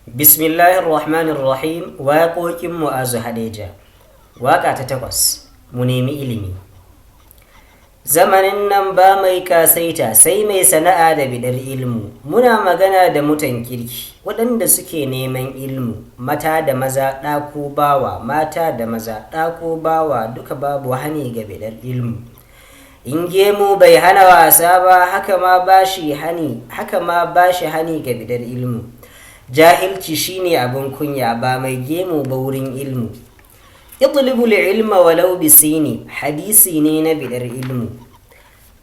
Bismillahirrahmanirrahim. Waƙoƙin Mu'azu Hadeja. Waƙa ta 8. Mu nemi ilimi. Zamanin nan ba mai kasaita sai mai sana'a da bidar ilmu. Muna magana da mutan kirki waɗanda suke neman ilmu, mata da maza ɗako bawa, mata da maza ɗako bawa duka babu hani ga bidar ilmu. In gemu bai hana wasa ba haka ma bashi hani ga bidar ilmu. Jahilci shine abin kunya ba mai gemu ba wurin ilmu. Itlubul ilma walau bisini hadisi ne na bidar ilmu.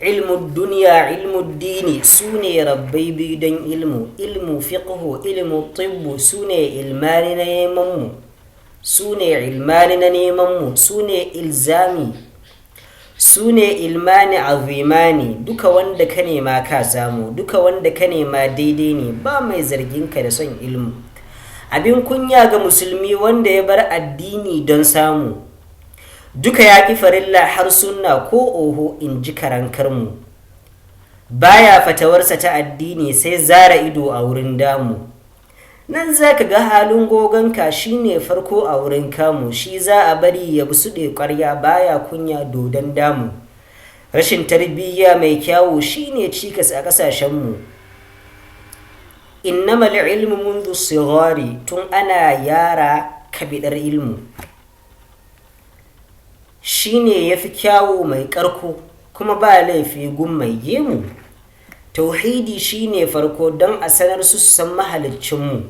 Ilmu duniya ilmu dini sune rabbai biyu don ilmu. Ilmu fiqhu ilmu tibbu sune ilmani na neman mu sune ilzami sune ilmani azimani. Duka wanda ka nema ka samu, duka wanda ka nema daidai ne, ba mai zargin ka da son ilmu. Abin kunya ga musulmi wanda ya bar addini don samu, duka ya ƙi farilla har sunna ko oho, in ji karankarmu. Baya fatawarsa ta addini sai zara ido a wurin damu. Nan za ka ga halin gogonka shi ne farko a wurin kamu, shi za a bari ya bi suɗe ƙwarya, baya kunya dodon damu. Rashin tarbiyya mai kyawu shi ne cikas a ƙasashenmu. Innamal ilmu mundu sigari, tun ana yara kabidar ilmu. Shi ne ya fi kyawu mai ƙarko, kuma ba laifi gun mai gemu. Tauhidi shi ne farko don a sanar su san mahaliccinmu.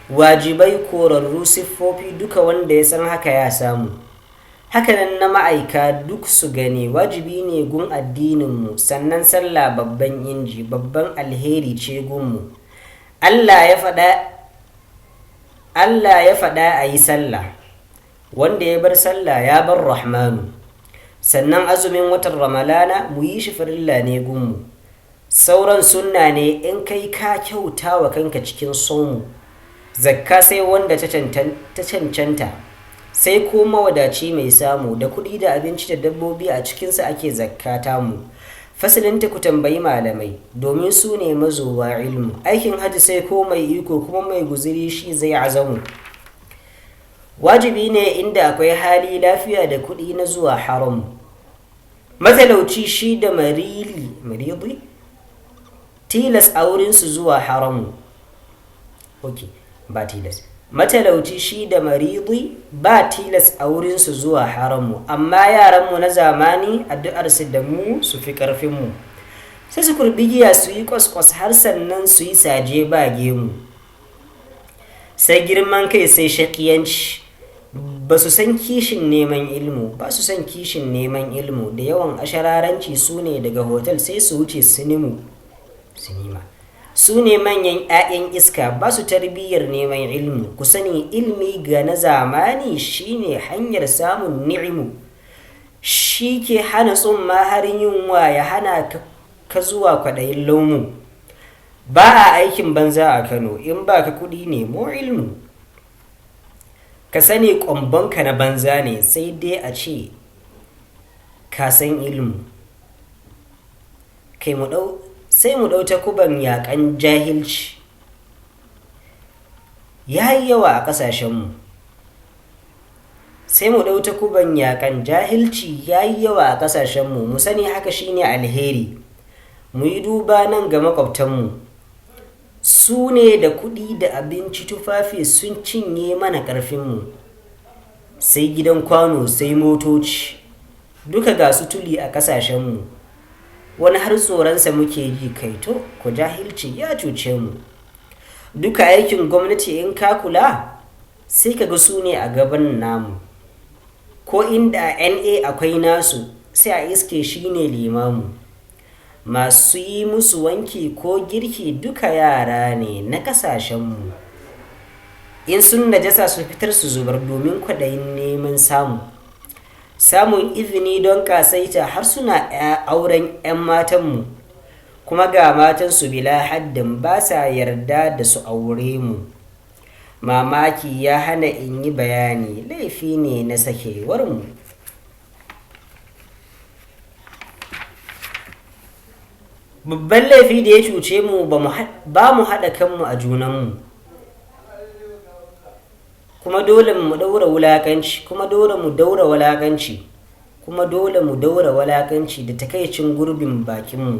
Wajibai korarru siffofi duka wanda ya san haka ya samu. Hakanan na ma'aika duk su gane wajibi ne gun addininmu, sannan sallah babban inji babban alheri ce gunmu. Allah ya faɗa a yi sallah, wanda ya bar sallah ya bar rahmanu. Sannan azumin watan ramalana mu yi shi farilla ne gunmu. Sauran sunna ne in kai ka kyauta wa kanka cikin somu. Zakka sai wanda ta cancanta, sai ko mawadaci mai samu, da kuɗi da abinci da dabbobi a cikinsa ake zakka mu. Fasalinta ku tambayi malamai, domin su ne mazowa ilmu. Aikin hajji sai ko mai iko kuma mai guziri shi zai azamu. Wajibi ne inda akwai hali lafiya da kuɗi na zuwa haram. Matalauci shi da maridi tilas a wurinsu zuwa haramu. Ba tilas. Matalauci shi da maridi ba tilas a wurinsu zuwa haramu, amma yaranmu na zamani addu'arsu da mu su fi ƙarfinmu. Sai su kurbi giya su yi kwaskwas har sannan su yi saje ba gemu. Sai girman kai sai shaƙiyanci. Ba su san kishin neman ilmu, da yawan ashararanci su ne daga hotel sai su wuce sinima. Su ne manyan 'ya'yan iska, ba su tarbiyyar neman ilmu. Ku sani ilmi ga na zamani shine hanyar samun ni'imu. Shi ke hana tsumma har yunwa ya hana ka zuwa kwaɗayin laumu. Ba a aikin banza a Kano, in ba ka kuɗi nemo ilmu. Ka sani ƙwambonka na banza ne, sai dai a ce ka san ilmu. Sai mu ɗau takuban yaƙan jahilci. Ya yi yawa a ƙasashenmu. Mu sani haka shine alheri. Mu yi duba nan ga maƙwabtanmu. Su ne da kuɗi da abinci tufafi sun cinye mana ƙarfinmu. Sai gidan kwano sai motoci, duka ga su tuli a ƙasashenmu. Wani har tsoronsa muke ji, kaito ku jahilci ya cuce mu. Duka aikin gwamnati in ka kula sai ka ga su ne a gaban namu. Ko inda NA akwai nasu sai a iske shi ne limamu. Masu yi musu wanki ko girki duka yara ne na ƙasashenmu. In sun najasa su fitar su zubar domin kwaɗayin neman samun izini don kasaita har suna auren 'yan matanmu, kuma ga matansu bila haddin ba sa yarda da su aure mu. Mamaki ya hana in yi bayani, laifi ne na sakewarmu. babban laifi da ya cuce mu ba mu haɗa kanmu a junanmu, kuma dole mu daura wulakanci kuma dole mu daura wulakanci kuma dole mu daura wulakanci da takaicin gurbin bakinmu.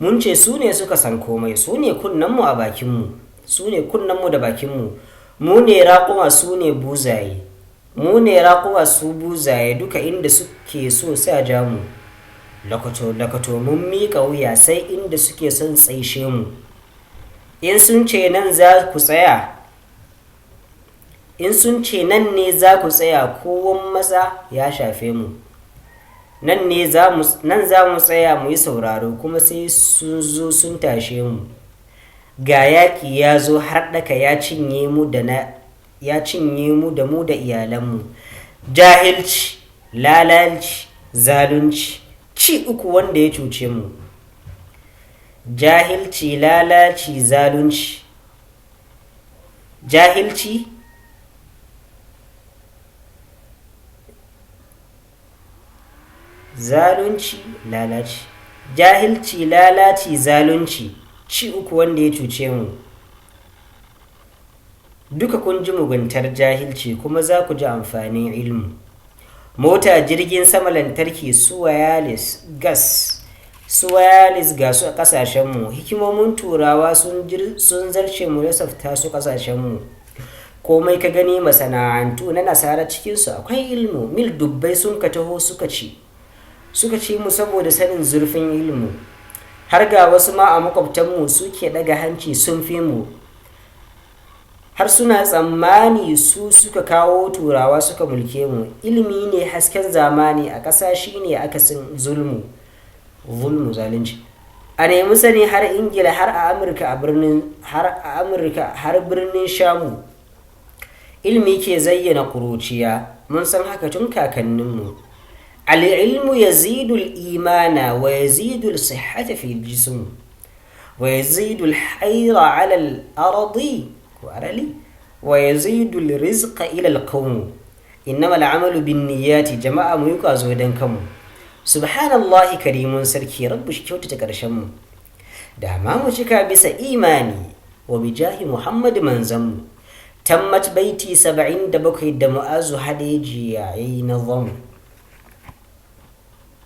Mun ce su ne suka san komai, su ne kunnenmu a bakinmu, su ne kunnenmu da bakinmu, mu ne raƙuma su ne buzaye, mu ne raƙuma su buzaye, duka inda suke so sa ja mu lakato mun miƙa wuya sai inda suke son tsaishe mu. In sun ce nan za ku tsaya, in sun ce nan ne za ku tsaya, kowan maza ya shafe mu. Nan za mu tsaya mu yi sauraro, kuma sai sun zo sun tashe mu. Ga yaƙi ya zo har ɗaka ya cinye mu da mu da iyalanmu. Jahilci, lalaci, zalunci, ci uku wanda ya cuce mu. Jahilci, lalaci, zalunci. Jahilci, zalunci, lalaci. Jahilci, lalaci, zalunci, ci uku wanda ya cuce mu. Duka kun ji muguntar jahilci, kuma za ku ji amfanin ilmu. Mota, jirgin sama, lantarki, su wireless, gas, su wireless ga su a ƙasashenmu. Hikimomin turawa sun zarce mu lissafta su ƙasashenmu. Komai ka gani masana'antu na nasara cikinsu akwai ilmu. Mil dubbai sun ka taho suka ci mu saboda sanin zurfin ilmu. Har ga wasu ma a makwabtanmu suke daga hanci sun fi mu, har suna tsammani su suka kawo turawa suka mulke mu. Ilimi ne hasken zamani, a ƙasa shi ne akasin zulmu zalunci. A nemi sani har Ingila, har a Amurka, har birnin Shamu. Ilimi ke zayyana ƙuruciya, mun san haka tun kakanninmu. Al-ilmu yazidu al-imana wa yazidu al-sihhata fi al-jism wa yazidu al-hayra 'ala al-ardi wa yazidu al-rizqa ila al-qawm. Innama al-'amalu bin-niyyati. Jama'a mu yi kwazo dan kanmu. Subhanallahi karimun sarki, rabbu shi kyautata karshen mu. Da ma mu cika bisa imani wa bijahi Muhammad manzanmu. Tammat baiti 77 da Mu'azu Hadeji yayi nazam.